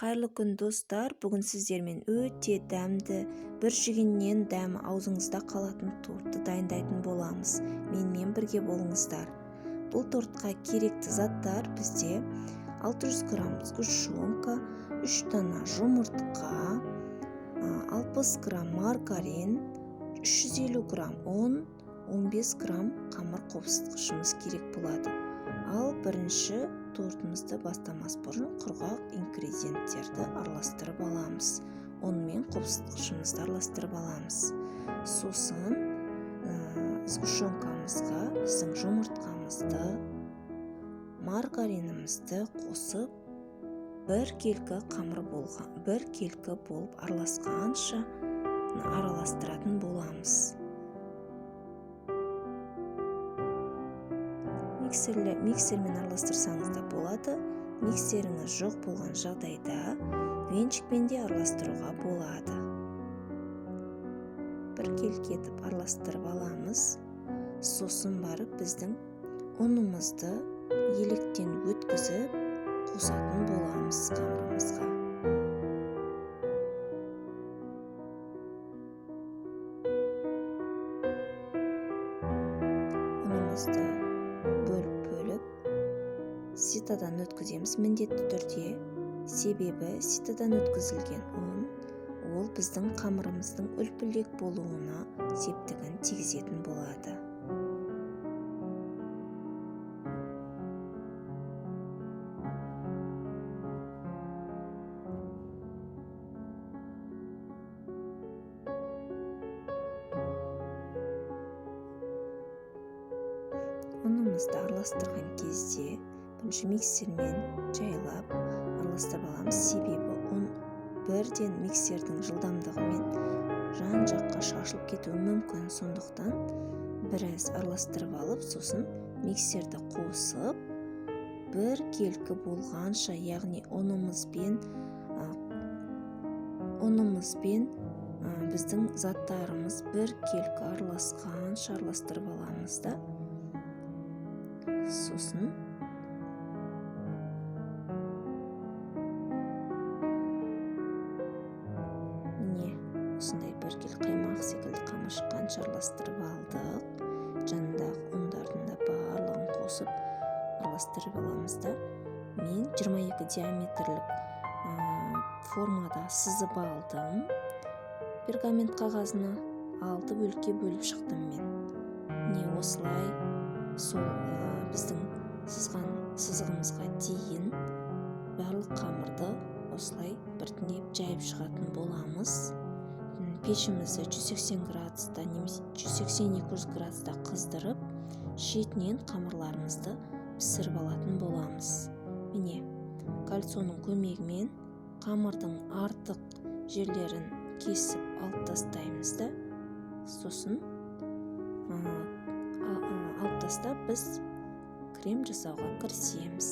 Қайырлы күн достар, бүгін сіздермен өте дәмді, бір жегеннен дәмі аузыңызда қалатын тортты дайындайтын боламыз. Менімен бірге болыңыздар. Бұл тортқа керекті заттар бізде 600 грамм сгущенка, 3 дана жұмыртқа, 60 грамм маргарин, 350 грамм ұн, 15 грамм қамыр қопсытқышымыз керек болады. Ал бірінші тортымызды бастамас бұрын құрғақ ингредиенттерді араластырып аламыз. Онымен қопсытқышымызды араластырып аламыз. Сосын сгущенкамызға біздің жұмыртқамызды, маргаринімізді қосып, бір келкі болып араласқанша араластыратын боламыз. Миксермен араластырсаңыз да болады. Миксеріңіз жоқ болған жағдайда венчикпен де араластыруға болады. Бір келкетіп араластырып аламыз. Сосын барып біздің ұнымызды електен өткізіп қосатын боламыз қамырымызға. Ұнымызды бөліп ситадан өткіземіз міндетті түрде. Себебі ситадан өткізілген ұн ол біздің қамырымыздың үлпілдек болуына септігін тигізетін болады. Ұнымызды араластырған кезде бірінші миксермен жайлап араластырып аламыз. Себебі ұн бірден миксердің жылдамдығымен жан-жаққа шашылып кетуі мүмкін. Сондықтан біраз араластырып алып, сосын миксерді қосып, бір келкі болғанша, яғни ұнымызбен біздің заттарымыз бір келкі араласқанша араластырып аламыз да. Сосын міне осындай бір кел қаймақ секілді қамыр шыққанша араластырып алдық. Жанындағы ұндардың да барлығын қосып араластырып аламыз да. Мен 22 диаметрлік формада сызып алдым. Пергамент қағазына 6 бөлікке бөліп шықтым мен. Міне осылай сол біздің сызған сызығымызға дейін барлық қамырды осылай біртіндеп жайып шығатын боламыз. Пешімізді 180 градуста немесе 180-200 градуста қыздырып, шетінен қамырларымызды пісіріп алатын боламыз. Міне, кольцоның көмегімен қамырдың артық жерлерін кесіп алып тастаймыз да. Сосын алып тастап біз крем жасауға кірісеміз.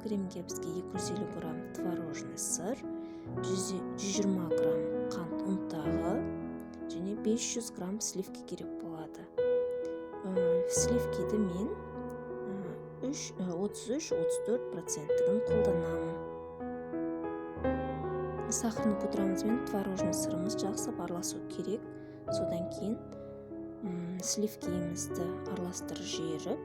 Кремге бізге 250 грамм творожный сыр, 120 грамм қант ұнтағы және 500 грамм сливки керек болады. Сливкиді мен 33-34%-ін қолданамын. Сахарный пудрамыз бен творожный сырымыз жақсы араласу керек. Содан кейін сливкиімізді араластырып жіберіп,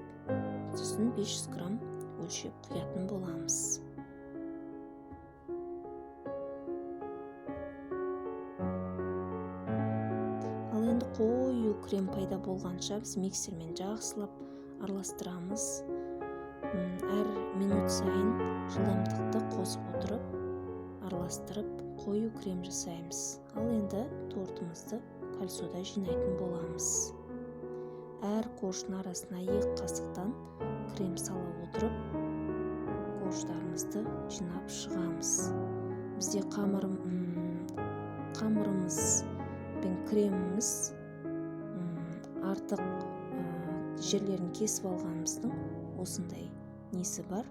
сосын 500 грамм өлшеп құятын боламыз. Ал енді қою крем пайда болғанша біз миксермен жақсылап араластырамыз. Әр минут сайын жылдамдықты қосып отырып, араластырып қою крем жасаймыз. Ал енді тортымызды кольцода жинайтын боламыз. Әр қоржын арасына 2 қасықтан крем салып отырып, қорждарымызды жинап шығамыз. Бізде қамырымыз бен креміміз артық жерлерін кесіп алғанымыздың осындай несі бар,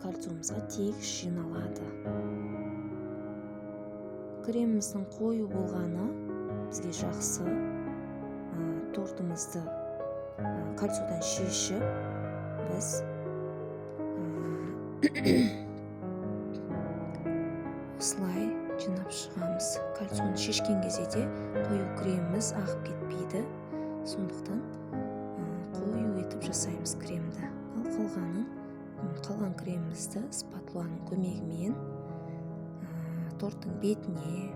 кольцомызға тегіс жиналады. Креміміздің қою болғаны бізге жақсы. Тортымызды кольцодан шешіп, біз осылай жинап шығамыз. Кальцоны шешкен кезде де қою креміміз ағып кетпейді. Сондықтан қою етіп жасаймыз кремді. Ал қалған кремімізді спатуланың көмегімен торттың бетіне,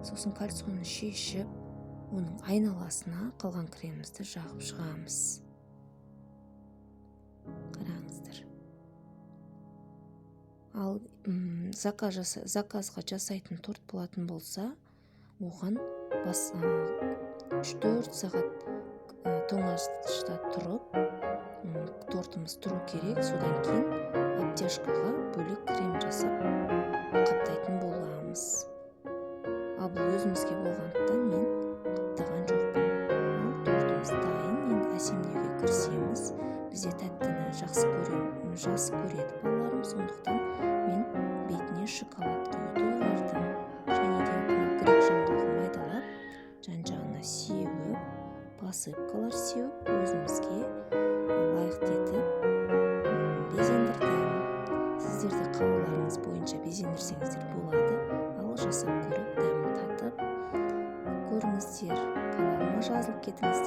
сосын кальцоны шешіп, оның айналасына қалған кремімізді жағып шығамыз. Қараңыздар. Ал заказға жасайтын торт болатын болса, оған 3-4 сағат тоңазытқышта тұрып, тортымыз тұру керек. Содан кейін обтяжкаға бөлек крем жасап қаптайтын боламыз. Ал бұл өзімізге болғандықтан мен қаптаған жоқпын. Ал тортымыз дайын. Енді әсемдеуге кірісеміз. Бізде тәттіні жақсы көреді балаларым, сондықтан мен бетіне шоколад құюды ұйғардым. Және де грек жаңғағын майдалап, жан-жағына сеуіп, посыпкалар сеуіп, өзімізге лайықты етіп безендірдім. Сіздер де қалауларыңыз бойынша безендірсеңіздер болады. Ал жасап көріп, дәмін татып көріңіздер. Каналыма жазылып кетіңіздер.